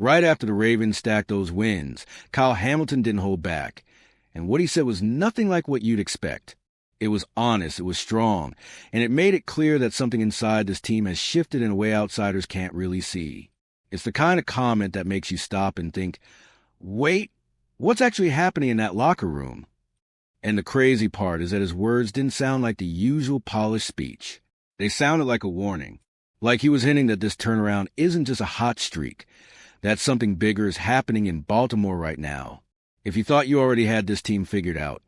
Right after the Ravens stacked those wins, Kyle Hamilton didn't hold back. And what he said was nothing like what you'd expect. It was honest, it was strong, and it made it clear that something inside this team has shifted in a way outsiders can't really see. It's the kind of comment that makes you stop and think, wait, what's actually happening in that locker room? And the crazy part is that his words didn't sound like the usual polished speech. They sounded like a warning, like he was hinting that this turnaround isn't just a hot streak, that something bigger is happening in Baltimore right now. If you thought you already had this team figured out,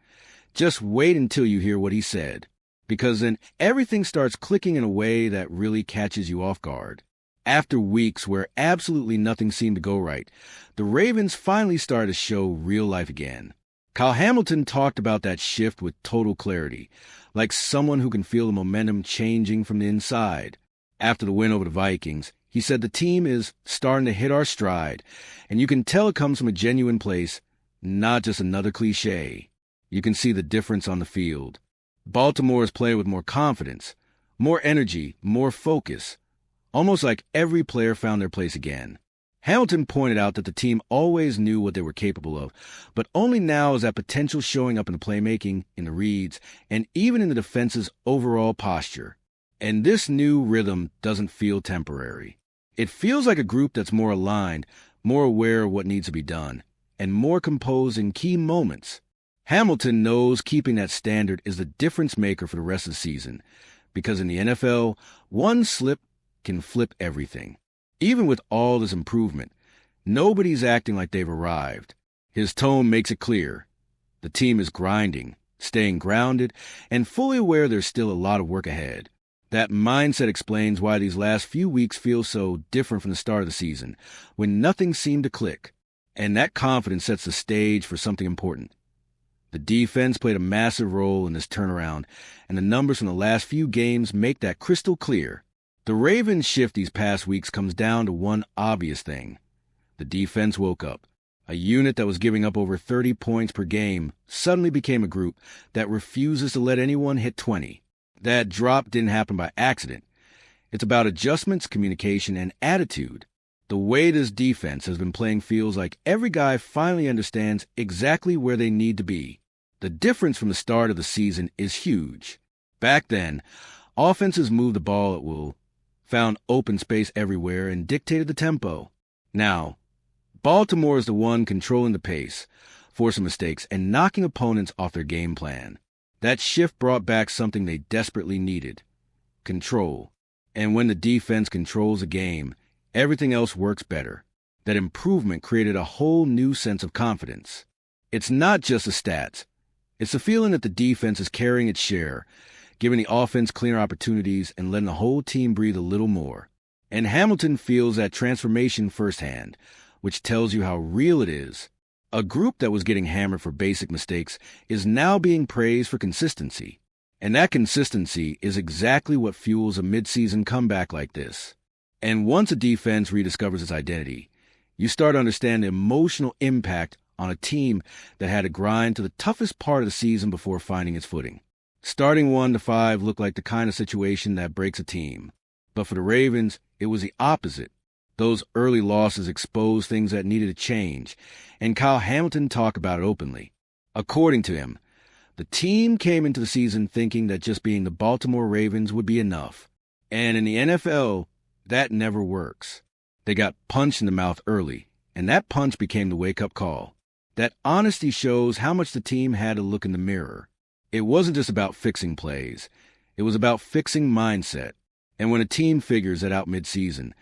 just wait until you hear what he said, because then everything starts clicking in a way that really catches you off guard. After weeks where absolutely nothing seemed to go right, the Ravens finally started to show real life again. Kyle Hamilton talked about that shift with total clarity, like someone who can feel the momentum changing from the inside. After the win over the Vikings, he said the team is starting to hit our stride, and you can tell it comes from a genuine place, not just another cliche. You can see the difference on the field. Baltimore is playing with more confidence, more energy, more focus, almost like every player found their place again. Hamilton pointed out that the team always knew what they were capable of, but only now is that potential showing up in the playmaking, in the reads, and even in the defense's overall posture. And this new rhythm doesn't feel temporary. It feels like a group that's more aligned, more aware of what needs to be done, and more composed in key moments. Hamilton knows keeping that standard is the difference maker for the rest of the season, because in the NFL, one slip can flip everything. Even with all this improvement, nobody's acting like they've arrived. His tone makes it clear. The team is grinding, staying grounded, and fully aware there's still a lot of work ahead. That mindset explains why these last few weeks feel so different from the start of the season, when nothing seemed to click. And that confidence sets the stage for something important. The defense played a massive role in this turnaround, and the numbers from the last few games make that crystal clear. The Ravens' shift these past weeks comes down to one obvious thing. The defense woke up. A unit that was giving up over 30 points per game suddenly became a group that refuses to let anyone hit 20. That drop didn't happen by accident. It's about adjustments, communication, and attitude. The way this defense has been playing feels like every guy finally understands exactly where they need to be. The difference from the start of the season is huge. Back then, offenses moved the ball at will, found open space everywhere, and dictated the tempo. Now, Baltimore is the one controlling the pace, forcing mistakes, and knocking opponents off their game plan. That shift brought back something they desperately needed: control. And when the defense controls a game, everything else works better. That improvement created a whole new sense of confidence. It's not just the stats. It's the feeling that the defense is carrying its share, giving the offense cleaner opportunities and letting the whole team breathe a little more. And Hamilton feels that transformation firsthand, which tells you how real it is. A group that was getting hammered for basic mistakes is now being praised for consistency. And that consistency is exactly what fuels a midseason comeback like this. And once a defense rediscovers its identity, you start to understand the emotional impact on a team that had to grind to the toughest part of the season before finding its footing. Starting 1-5 looked like the kind of situation that breaks a team. But for the Ravens, it was the opposite. Those early losses exposed things that needed to change, and Kyle Hamilton talked about it openly. According to him, the team came into the season thinking that just being the Baltimore Ravens would be enough. And in the NFL, that never works. They got punched in the mouth early, and that punch became the wake-up call. That honesty shows how much the team had to look in the mirror. It wasn't just about fixing plays. It was about fixing mindset. And when a team figures that out mid-season,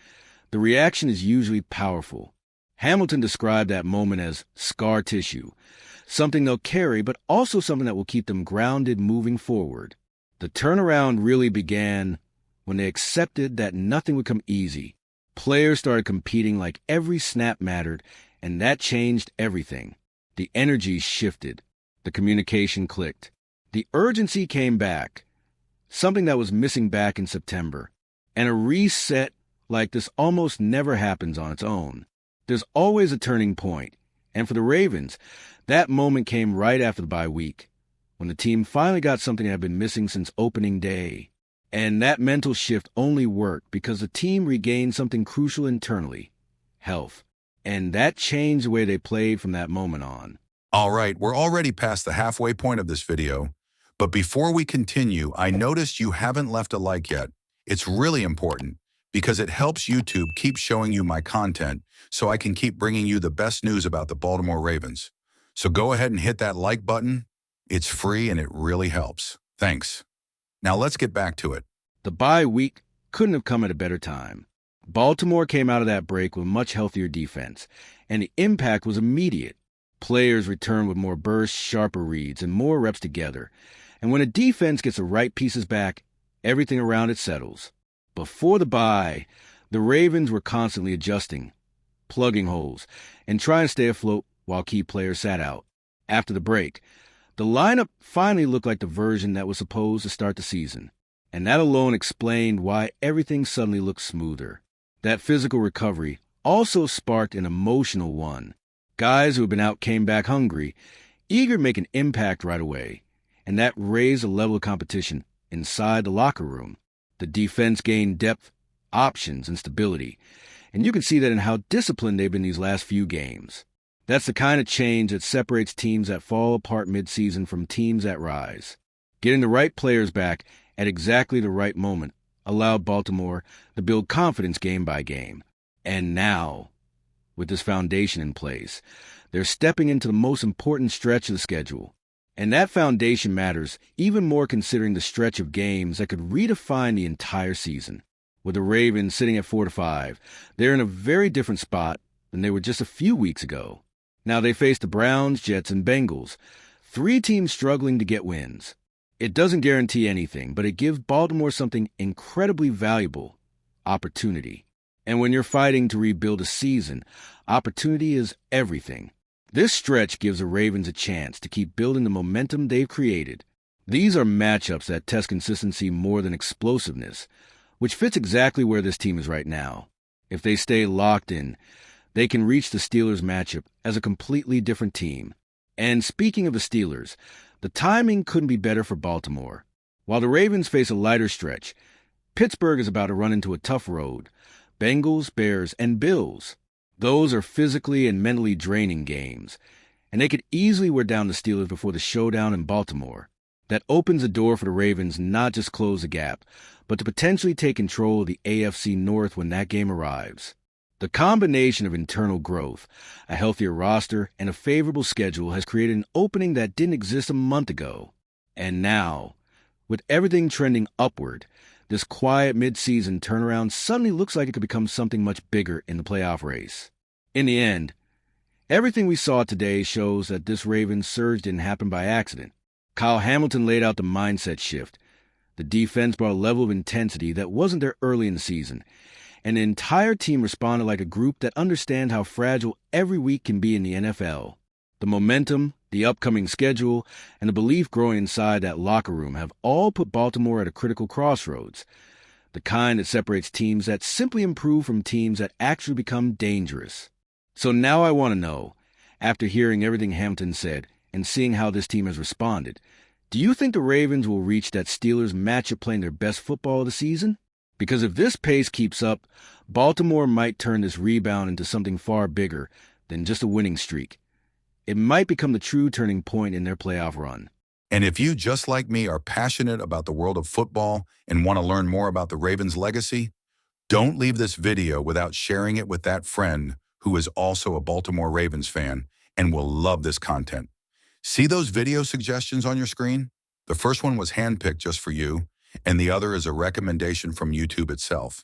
the reaction is usually powerful. Hamilton described that moment as scar tissue, something they'll carry, but also something that will keep them grounded moving forward. The turnaround really began when they accepted that nothing would come easy. Players started competing like every snap mattered, and that changed everything. The energy shifted. The communication clicked. The urgency came back, something that was missing back in September. And a reset like this almost never happens on its own. There's always a turning point. And for the Ravens, that moment came right after the bye week, when the team finally got something that had been missing since opening day. And that mental shift only worked because the team regained something crucial internally: health. And that changed the way they played from that moment on. All right, we're already past the halfway point of this video, but before we continue, I noticed you haven't left a like yet. It's really important because it helps YouTube keep showing you my content so I can keep bringing you the best news about the Baltimore Ravens. So go ahead and hit that like button. It's free and it really helps. Thanks. Now let's get back to it. The bye week couldn't have come at a better time. Baltimore came out of that break with much healthier defense, and the impact was immediate. Players returned with more bursts, sharper reads, and more reps together. And when a defense gets the right pieces back, everything around it settles. Before the bye, the Ravens were constantly adjusting, plugging holes, and trying to stay afloat while key players sat out. After the break, the lineup finally looked like the version that was supposed to start the season. And that alone explained why everything suddenly looked smoother. That physical recovery also sparked an emotional one. Guys who had been out came back hungry, eager to make an impact right away, and that raised the level of competition inside the locker room. The defense gained depth, options, and stability, and you can see that in how disciplined they've been these last few games. That's the kind of change that separates teams that fall apart mid-season from teams that rise. Getting the right players back at exactly the right moment allowed Baltimore to build confidence game by game. And now, with this foundation in place, they're stepping into the most important stretch of the schedule. And that foundation matters even more considering the stretch of games that could redefine the entire season. With the Ravens sitting at 4-5, they're in a very different spot than they were just a few weeks ago. Now they face the Browns, Jets, and Bengals, three teams struggling to get wins. It doesn't guarantee anything, but it gives Baltimore something incredibly valuable: opportunity. And when you're fighting to rebuild a season, opportunity is everything. This stretch gives the Ravens a chance to keep building the momentum they've created. These are matchups that test consistency more than explosiveness, which fits exactly where this team is right now. If they stay locked in, they can reach the Steelers matchup as a completely different team. And speaking of the Steelers, the timing couldn't be better for Baltimore. While the Ravens face a lighter stretch, Pittsburgh is about to run into a tough road. Bengals, Bears, and Bills. Those are physically and mentally draining games, and they could easily wear down the Steelers before the showdown in Baltimore. That opens the door for the Ravens not just close the gap, but to potentially take control of the AFC North when that game arrives. The combination of internal growth, a healthier roster, and a favorable schedule has created an opening that didn't exist a month ago. And now, with everything trending upward, this quiet mid-season turnaround suddenly looks like it could become something much bigger in the playoff race. In the end, everything we saw today shows that this Ravens surge didn't happen by accident. Kyle Hamilton laid out the mindset shift. The defense brought a level of intensity that wasn't there early in the season, and the entire team responded like a group that understands how fragile every week can be in the NFL. The momentum, the upcoming schedule, and the belief growing inside that locker room have all put Baltimore at a critical crossroads, the kind that separates teams that simply improve from teams that actually become dangerous. So now I want to know, after hearing everything Hamilton said and seeing how this team has responded, do you think the Ravens will reach that Steelers matchup playing their best football of the season? Because if this pace keeps up, Baltimore might turn this rebound into something far bigger than just a winning streak. It might become the true turning point in their playoff run. And if you, just like me, are passionate about the world of football and want to learn more about the Ravens' legacy, don't leave this video without sharing it with that friend who is also a Baltimore Ravens fan and will love this content. See those video suggestions on your screen? The first one was handpicked just for you, and the other is a recommendation from YouTube itself.